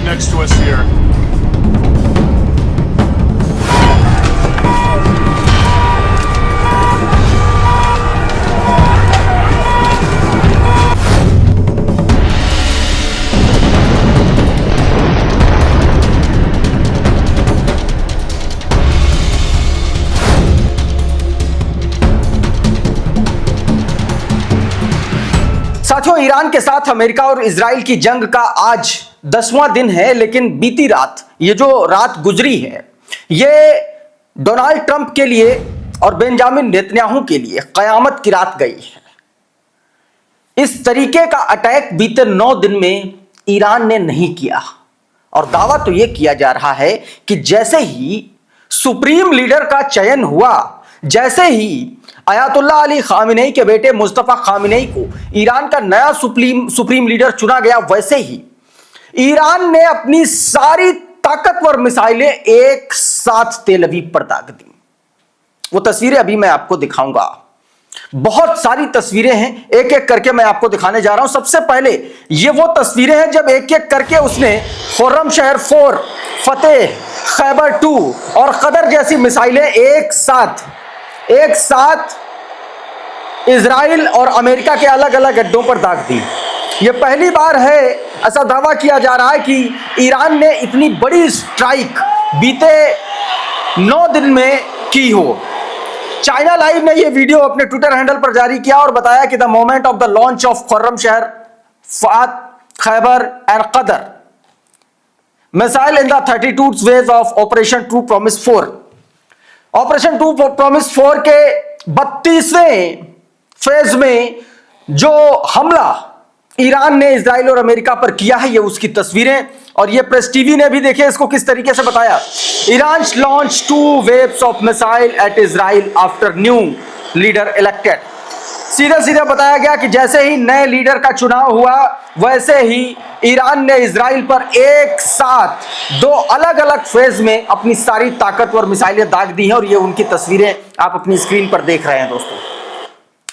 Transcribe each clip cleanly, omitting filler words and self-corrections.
right next to us here. साथियों, Iran के साथ अमेरिका और इजराइल की जंग का आज 10वां दिन है, लेकिन बीती रात ये जो रात गुजरी है ये डोनाल्ड ट्रंप के लिए और बेंजामिन नेतन्याहू के लिए कयामत की रात गई है। इस तरीके का अटैक बीते 9 दिन में ईरान ने नहीं किया और दावा तो यह किया जा रहा है कि जैसे ही सुप्रीम लीडर का चयन हुआ, जैसे ही अयातुल्लाह अली खामिनेई के बेटे मुस्तफा खामिनेई को ईरान का नया सुप्रीम लीडर चुना गया, वैसे ही ईरान ने अपनी सारी ताकतवर मिसाइलें एक साथ तेल अवीव पर दाग दी। वो तस्वीरें अभी मैं आपको दिखाऊंगा। बहुत सारी तस्वीरें हैं, एक एक करके मैं आपको दिखाने जा रहा हूं। सबसे पहले ये वो तस्वीरें हैं जब एक एक करके उसने खुर्रमशहर 4, फतेह, खैबर 2 और कदर जैसी मिसाइलें एक साथ इजराइल और अमेरिका के अलग अलग अड्डों पर दाग दी। यह पहली बार है, ऐसा दावा किया जा रहा है कि ईरान ने इतनी बड़ी स्ट्राइक बीते 9 दिन में की हो। चाइना लाइव ने यह वीडियो अपने ट्विटर हैंडल पर जारी किया और बताया कि the moment of the launch of Khorramshahr, फात, Kheibar and Qadr missile in the 32 wave of operation true promise 4। Operation true promise 4 के 32वें फेज में जो हमला ईरान ने इजराइल और अमेरिका पर किया है, ये उसकी तस्वीरें, और ये प्रेस टीवी ने भी देखे इसको किस तरीके से बताया। Iran launch 2 waves of missile at Israel after new leader elected. सीधे सीधे बताया गया कि जैसे ही नए लीडर का चुनाव हुआ, वैसे ही ईरान ने इजराइल पर एक साथ 2 अलग अलग फेज में अपनी सारी ताकतवर मिसाइलें दाग दी हैं और ये उनकी तस्वीरें आप अपनी स्क्रीन पर देख रहे हैं दोस्तों।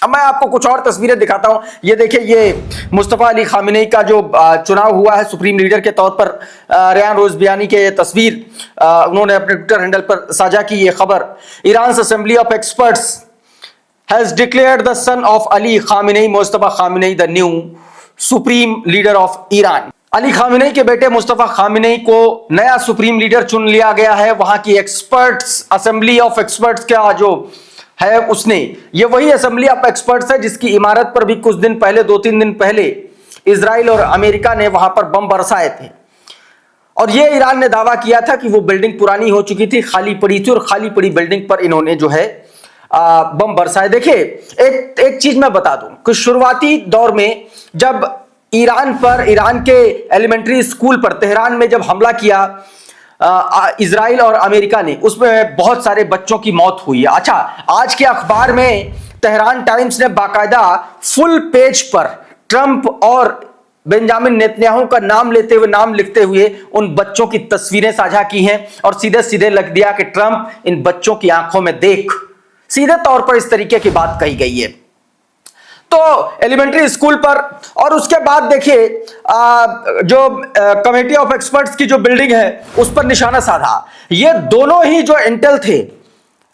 अब मैं आपको कुछ और तस्वीरें दिखाता हूं। ये देखिए, ये मुस्तफा अली खामिनेई का जो चुनाव हुआ है सुप्रीम लीडर के तौर पर, रेहान रोज़बियानी के ये तस्वीर उन्होंने अपने ट्विटर हैंडल पर साझा की। ये खबर, Iran assembly of experts has declared the son of Ali Khamenei, Mustafa Khamenei, the new supreme leader of Iran। Ali Khamenei के बेटे मुस्तफा खामिनेई को नया सुप्रीम लीडर चुन लिया गया है। वहां की एक्सपर्ट्स, असेंबली ऑफ एक्सपर्ट्स का जो है उसने, ये वही असेंबली ऑफ एक्सपर्ट्स है जिसकी इमारत पर भी कुछ दिन पहले, 2-3 दिन पहले इजराइल और अमेरिका ने वहां पर बम बरसाए थे और ये ईरान ने दावा किया था कि वो बिल्डिंग पुरानी हो चुकी थी, खाली पड़ी थी और खाली पड़ी बिल्डिंग पर इन्होंने जो है बम बरसाए। देखिए, एक चीज मैं बता दूं कि शुरुआती दौर में जब ईरान के एलिमेंट्री स्कूल पर तेहरान में जब हमला किया इजराइल और अमेरिका ने, उसमें बहुत सारे बच्चों की मौत हुई है। अच्छा, आज के अखबार में तेहरान टाइम्स ने बाकायदा फुल पेज पर ट्रंप और बेंजामिन नेतन्याहू का नाम लेते हुए, नाम लिखते हुए उन बच्चों की तस्वीरें साझा की हैं और सीधे सीधे लिख दिया कि ट्रंप, इन बच्चों की आंखों में देख। सीधे तौर पर इस तरीके की बात कही गई है। तो एलिमेंट्री स्कूल पर, और उसके बाद देखिए जो कमेटी ऑफ एक्सपर्ट्स की जो बिल्डिंग है उस पर निशाना साधा। ये दोनों ही जो इंटेल थे,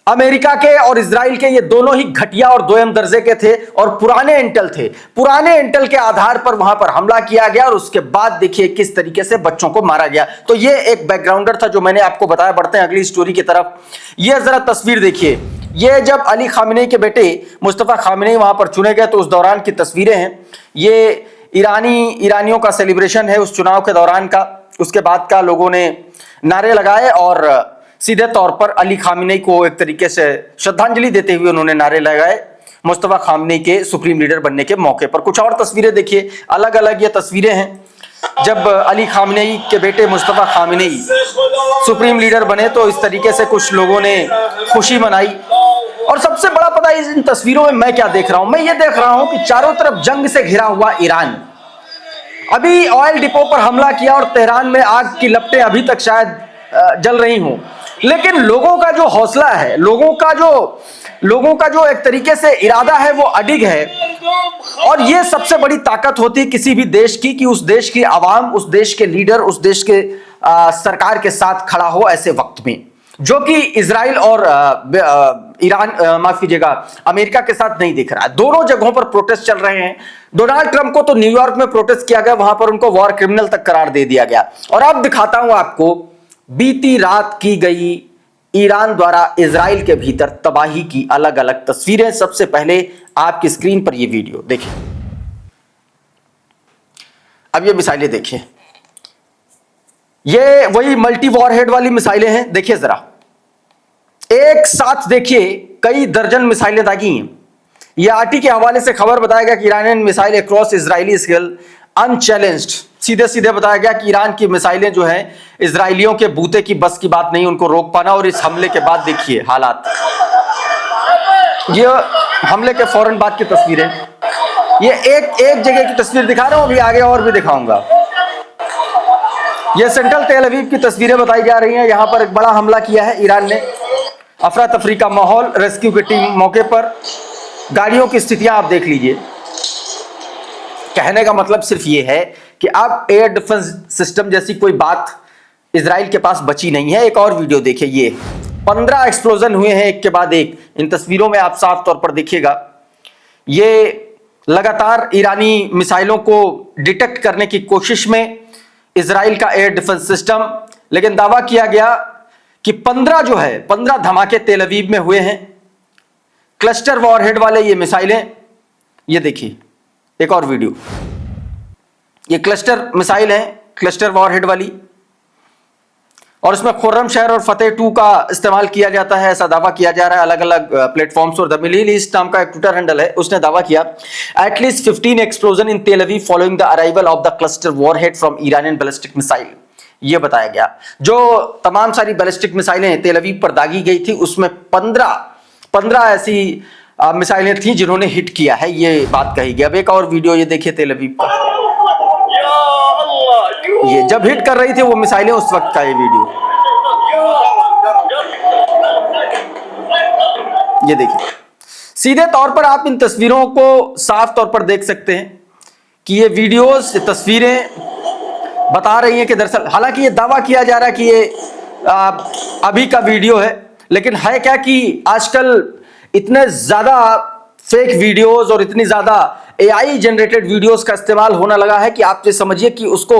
अमेरिका के और इजराइल के, ये दोनों ही घटिया और दोयम दर्जे के थे और पुराने इंटेल थे। पुराने इंटेल के आधार पर वहां पर हमला किया गया और उसके बाद देखिए किस तरीके से बच्चों को मारा गया। तो ये एक बैकग्राउंडर था जो मैंने आपको बताया। बढ़ते हैं अगली स्टोरी की तरफ। ये जरा तस्वीर देखिए, ये जब अली खामिनेई के बेटे मुस्तफा खामिनेई वहां पर चुने गए तो उस दौरान की तस्वीरें हैं। ये ईरानियों का सेलिब्रेशन है उस चुनाव के दौरान का। उसके बाद का लोगों ने नारे लगाए और सीधे तौर पर अली खामिनेई को एक तरीके से श्रद्धांजलि देते हुए उन्होंने नारे लगाए मुस्तफा खामिनेई के सुप्रीम लीडर बनने के मौके पर। कुछ और तस्वीरें देखिए, अलग अलग ये तस्वीरें हैं जब अली खामिनेई के बेटे मुस्तफा खामिनेई सुप्रीम लीडर बने तो इस तरीके से कुछ लोगों ने खुशी मनाई। और सबसे बड़ा पता है इन तस्वीरों में मैं क्या देख रहा हूं? मैं ये देख रहा हूं कि चारों तरफ जंग से घिरा हुआ ईरान अभी ऑयल डिपो पर हमला किया और तेहरान में आग की लपटें अभी तक शायद जल रही हों, लेकिन लोगों का जो हौसला है, लोगों का जो लोगों का जो एक तरीके से इरादा है वो अडिग है। और ये सबसे बड़ी ताकत होती है किसी भी देश की, कि उस देश की आवाम, उस देश के लीडर, उस देश के सरकार के साथ खड़ा हो ऐसे वक्त में, जो कि इजराइल और ईरान, माफ कीजिएगा, अमेरिका के साथ नहीं दिख रहा है। दोनों जगहों पर प्रोटेस्ट चल रहे हैं। डोनाल्ड ट्रंप को तो न्यूयॉर्क में प्रोटेस्ट किया गया, वहां पर उनको वॉर क्रिमिनल तक करार दे दिया गया। और अब दिखाता हूं आपको बीती रात की गई ईरान द्वारा इजराइल के भीतर तबाही की अलग अलग तस्वीरें। सबसे पहले आपकी स्क्रीन पर यह वीडियो देखिए। अब ये मिसाइलें देखिए, ये वही मल्टी वॉरहेड वाली मिसाइलें हैं। देखिए जरा, एक साथ देखिए कई दर्जन मिसाइलें दागी हैं। ये आरटी के हवाले से खबर बताया गया कि Iranian missile across Israeli skill unchallenged. सीधे सीधे बताया गया कि ईरान की मिसाइलें जो हैं इजरायलियों के बूते की बस की बात नहीं, उनको रोक पाना। और इस हमले के बाद देखिए हालात, ये हमले के फौरन बाद की तस्वीरें, ये एक जगह की तस्वीर दिखा रहा हूं, अभी आगे और भी दिखाऊंगा। ये सेंट्रल तेल अवीव की तस्वीरें बताई जा रही हैं। यहां पर एक बड़ा हमला किया है ईरान ने, अफरा तफरी का माहौल, रेस्क्यू की टीम मौके पर, गाड़ियों की स्थितियां आप देख लीजिए। कहने का मतलब सिर्फ ये है कि अब एयर डिफेंस सिस्टम जैसी कोई बात इजराइल के पास बची नहीं है। एक और वीडियो देखिए, ये 15 एक्सप्लोजन हुए हैं एक के बाद एक। इन तस्वीरों में आप साफ तौर पर देखिएगा, ये लगातार ईरानी मिसाइलों को डिटेक्ट करने की कोशिश में इजराइल का एयर डिफेंस सिस्टम। लेकिन दावा किया गया कि 15 जो है 15 धमाके तेल अवीव में हुए हैं, क्लस्टर वॉरहेड वाले ये मिसाइलें। ये देखिए एक और वीडियो, ये क्लस्टर मिसाइल है, क्लस्टर वॉरहेड वाली, और इसमें खुर्रम शहर और फतेह 2 का इस्तेमाल किया जाता है, ऐसा दावा किया जा रहा है अलग अलग प्लेटफॉर्म्स। और द मिडिल ईस्ट नाम का एक ट्विटर हैंडल है, उसने दावा किया at least 15 explosion in Tel Aviv following the arrival of the cluster warhead from Iranian ballistic missile. ये बताया गया जो तमाम सारी बैलिस्टिक मिसाइलें तेल अवीव पर दागी गई थी, उसमें 15 ऐसी मिसाइलें थी जिन्होंने हिट किया है, ये बात कही गई। अब एक और वीडियो ये देखिए तेल अवीव का, ये जब हिट कर रही थी वो मिसाइलें, उस वक्त का ये वीडियो, ये देखिए। सीधे तौर पर आप इन तस्वीरों को साफ तौर पर देख सकते हैं कि ये वीडियोस, ये तस्वीरें बता रही हैं कि दरअसल, हालांकि ये दावा किया जा रहा है कि ये अभी का वीडियो है, लेकिन है क्या कि आजकल इतने ज्यादा फेक वीडियोस और इतनी ज्यादा एआई जनरेटेड वीडियोस का इस्तेमाल होने लगा है कि आप ये समझिए कि उसको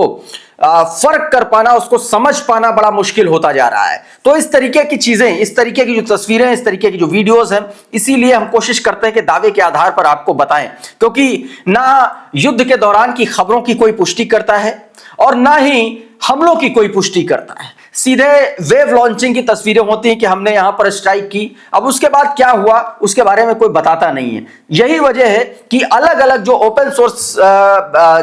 फर्क कर पाना, उसको समझ पाना बड़ा मुश्किल होता जा रहा है। तो इस तरीके की चीजें, इस तरीके की जो तस्वीरें, इस तरीके की जो वीडियोस हैं, इसीलिए हम कोशिश करते हैं कि दावे के आधार पर आपको बताएं, क्योंकि ना युद्ध के दौरान की खबरों की कोई पुष्टि करता है और ना ही हमलों की कोई पुष्टि करता है। सीधे वेव लॉन्चिंग की तस्वीरें होती हैं कि हमने यहां पर स्ट्राइक की, अब उसके बाद क्या हुआ उसके बारे में कोई बताता नहीं है। यही वजह है कि अलग अलग जो ओपन सोर्स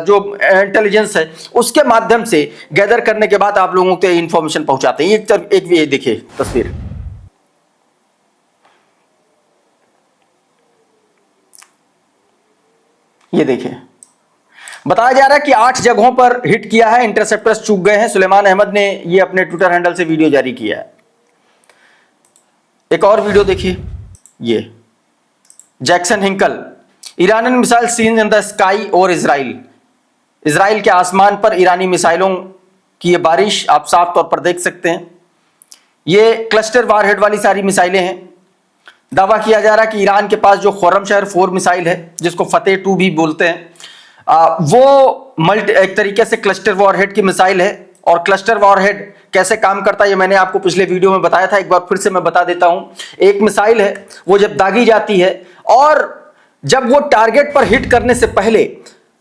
जो इंटेलिजेंस है उसके माध्यम से गैदर करने के बाद आप लोगों को इंफॉर्मेशन पहुंचाते हैं। एक भी देखिए तस्वीर, ये देखिए, बताया जा रहा है कि 8 जगहों पर हिट किया है, इंटरसेप्टर्स चूक गए हैं। सुलेमान अहमद ने ये अपने ट्विटर हैंडल से वीडियो जारी किया है। एक और वीडियो देखिए, ये Jackson Hinkle, Iranian missile seen in the sky over Israel. Israel के आसमान पर ईरानी मिसाइलों की ये बारिश आप साफ तौर पर देख सकते हैं। ये क्लस्टर वॉरहेड वाली सारी मिसाइलें हैं। दावा किया जा रहा है कि ईरान के पास जो खुर्रम शहर 4 मिसाइल है, जिसको फतेह 2 भी बोलते हैं, वो एक तरीके से क्लस्टर वॉरहेड की मिसाइल है। और क्लस्टर वॉरहेड कैसे काम करता है ये मैंने आपको पिछले वीडियो में बताया था, एक बार फिर से मैं बता देता हूं। एक मिसाइल है, वो जब दागी जाती है और जब वो टारगेट पर हिट करने से पहले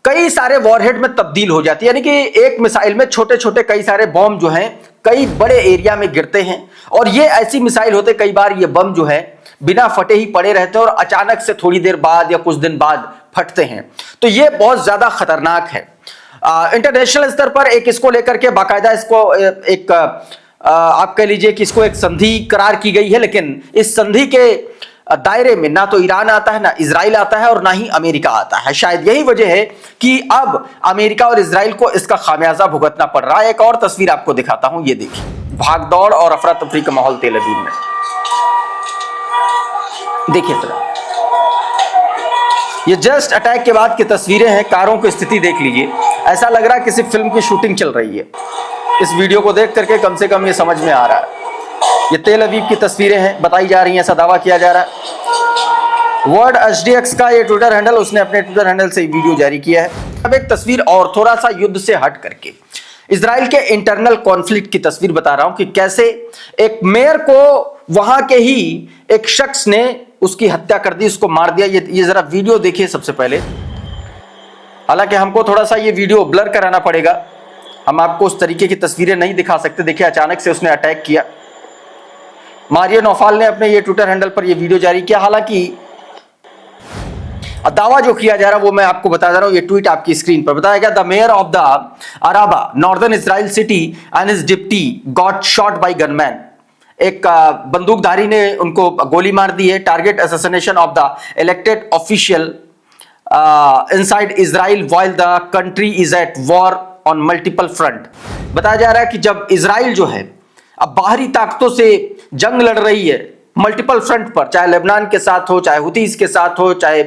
कई सारे वॉरहेड में तब्दील हो जाती है, यानी कि एक मिसाइल में छोटे छोटे कई सारे बम जो हैं कई बड़े एरिया में गिरते हैं। और ये ऐसी मिसाइल होते, कई बार ये बम जो है बिना फटे ही पड़े रहते हैं और अचानक से थोड़ी देर बाद या कुछ दिन बाद फटते हैं। तो ये बहुत ज्यादा खतरनाक है। इंटरनेशनल स्तर पर एक इसको लेकर के बाकायदा इसको एक आप कह लीजिए कि इसको एक संधि करार की गई है, लेकिन इस संधि के दायरे में ना तो ईरान आता है, ना इजराइल आता है और ना ही अमेरिका आता है। शायद यही वजह है कि अब अमेरिका और इजराइल को इसका खामियाजा भुगतना पड़ रहा है। एक और तस्वीर आपको दिखाता हूं, ये देखिए, भागदौड़ और अफरा तफरी का माहौल तेल अवीव में। देखिए जरा, ये जस्ट अटैक के बाद की तस्वीरें हैं। कारों की स्थिति देख लीजिए, ऐसा लग रहा है किसी फिल्म की शूटिंग चल रही है। इस वीडियो को देख करके कम से कम ये समझ में आ रहा है। ये तेल अवीव की तस्वीरें हैं, बताई जा रही हैं, ऐसा दावा किया जा रहा है। वर्ड HDX का ये ट्विटर हैंडल, उसने अपने ट्विटर हैंडल से वीडियो जारी किया है। अब एक तस्वीर और थोड़ा सा युद्ध से हट करके इजराइल के इंटरनल कॉन्फ्लिक्ट की तस्वीर बता रहा हूं कि कैसे एक मेयर को वहां के ही एक शख्स ने उसकी हत्या कर दी, उसको मार दिया। ये जरा वीडियो देखिए सबसे पहले। हालांकि हमको थोड़ा सा ये वीडियो ब्लर कराना पड़ेगा, हम आपको उस तरीके की तस्वीरें नहीं दिखा सकते। देखिए अचानक से उसने अटैक किया। मारियो नौफाल ने अपने ये ट्विटर हैंडल पर ये वीडियो जारी किया। हालांकि दावा जो किया जा रहा है वो मैं आपको बता दे रहा हूं, ये ट्वीट आपकी स्क्रीन पर बताया गया। The mayor of the Arabah northern Israel city and his deputy got shot bye gunman. एक बंदूकधारी ने उनको गोली मार दी है। Target assassination of the elected official inside Israel while the country is at war on multiple front. बताया जा रहा है कि जब इजराइल जो है अब बाहरी ताकतों से जंग लड़ रही है मल्टीपल फ्रंट पर, चाहे लेबनान के साथ हो, चाहे हुतीस के साथ हो, चाहे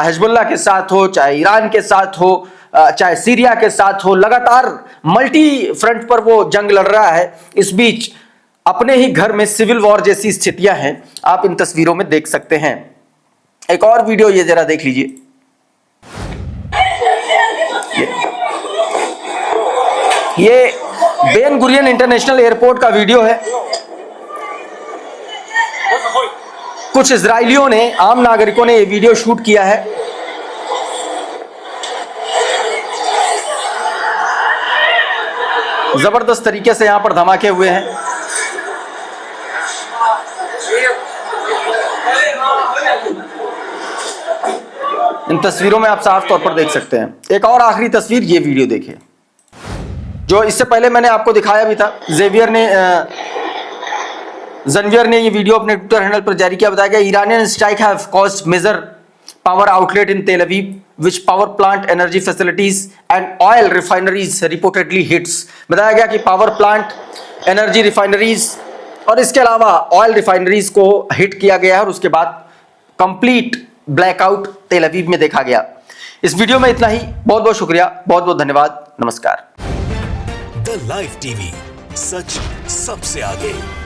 हिजबुल्लाह के साथ हो, चाहे ईरान के साथ हो, चाहे सीरिया के साथ हो, लगातार मल्टी फ्रंट पर वो जंग लड़ रहा है। इस बीच अपने ही घर में सिविल वॉर जैसी स्थितियां हैं, आप इन तस्वीरों में देख सकते हैं। एक और वीडियो ये जरा देख लीजिए। ये बेन गुरियन इंटरनेशनल एयरपोर्ट का वीडियो है। कुछ इजरायलियों ने, आम नागरिकों ने ये वीडियो शूट किया है। जबरदस्त तरीके से यहां पर धमाके हुए हैं। इन तस्वीरों में आप साफ तौर पर देख सकते हैं। एक और आखिरी तस्वीर, ये वीडियो देखिए जो इससे पहले मैंने आपको दिखाया भी था। जनवियर ने ये वीडियो अपने ट्विटर हैंडल पर जारी किया। बताया गया Iranian strike have caused major power outlet in Tel Aviv which power plant, energy facilities and oil refineries reportedly hits. बताया गया कि पावर प्लांट, एनर्जी रिफाइनरीज और इसके अलावा ऑयल रिफाइनरीज को हिट किया गया है और उसके बाद कंप्लीट ब्लैकआउट तेल अवीव में देखा गया। इस वीडियो में इतना ही। बहुत बहुत शुक्रिया, बहुत बहुत धन्यवाद, नमस्कार। द लाइव टीवी, सच सबसे आगे।